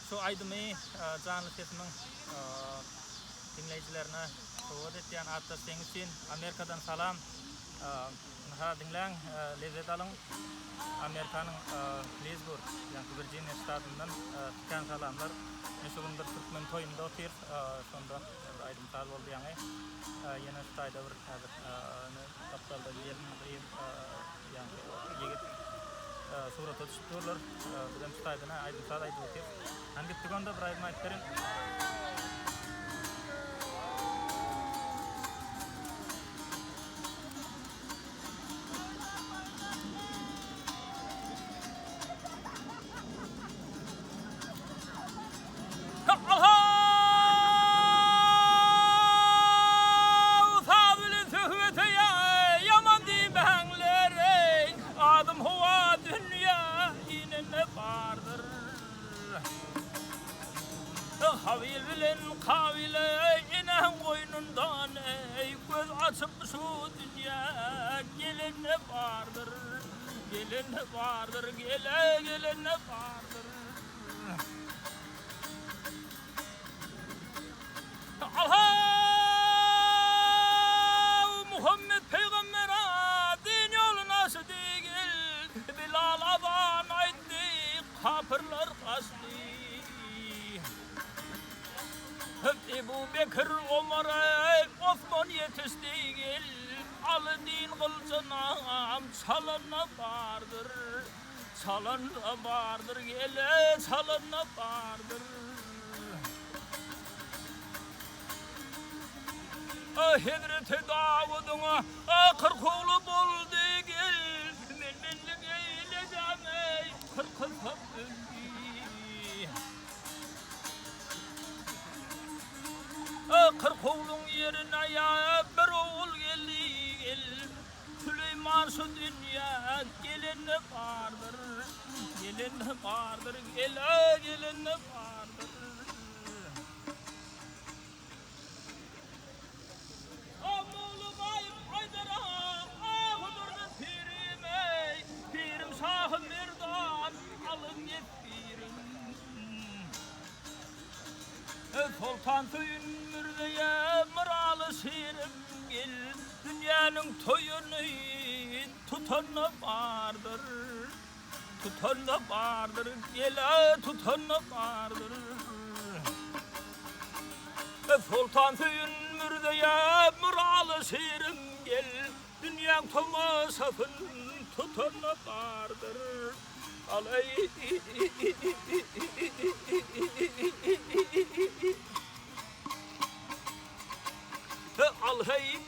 şu aydımı canlı sesimin dinleyicilerine soğuk ettiğin hatta senin için Amerika'dan salam. Dinleyen lezzet alın. Amerika'nın Leesburg, yani Virginia ştatından çıkan salamlar. Meşhurumdur Türkmen toyunda otur. Sonda aydım sağ oldu yani. Yine ştayda bir aptalda diyelim yani yigit surat tutuşturlar. Bizim ştaydına aydım sağ aydı otur. Hangi tıkonda bir aydım aytların. Kavile inen koynundan göz açıp şu dünya gelin ne vardır, gelin ne vardır, gelin ne vardır. Allah Muhammed Peygamber din yolu nasıl değil, Bilal aban aydı kapırlar kaçtı. Ebu Bekir, Ömer, Osman yetişti, Ali din kılıcına çalana vardır, çalana vardır, çalana vardır. Hazreti Davud'una 40 oğlu buldu, minlik eyleyeceğim, 40 hesap öldü. Kırk oğlun yerine ya bir oğul geldi, Süleyman şu dünya gelin ne vardır, gelin ne vardır, gelin ne vardır. Oğlum ayıp Haydar'a, hudurda pirime, pirim Şah-ı Merdan, alın yet pirim. Sultan Töyün mürdeye mıralı şirim gel, dünyanın toyunu tutanı vardır, tutanı vardır, tutanı vardır. Sultan Töyün mürdeye mıralı şirim gel, dünyanın tomasafın tutanı vardır. Alay al hey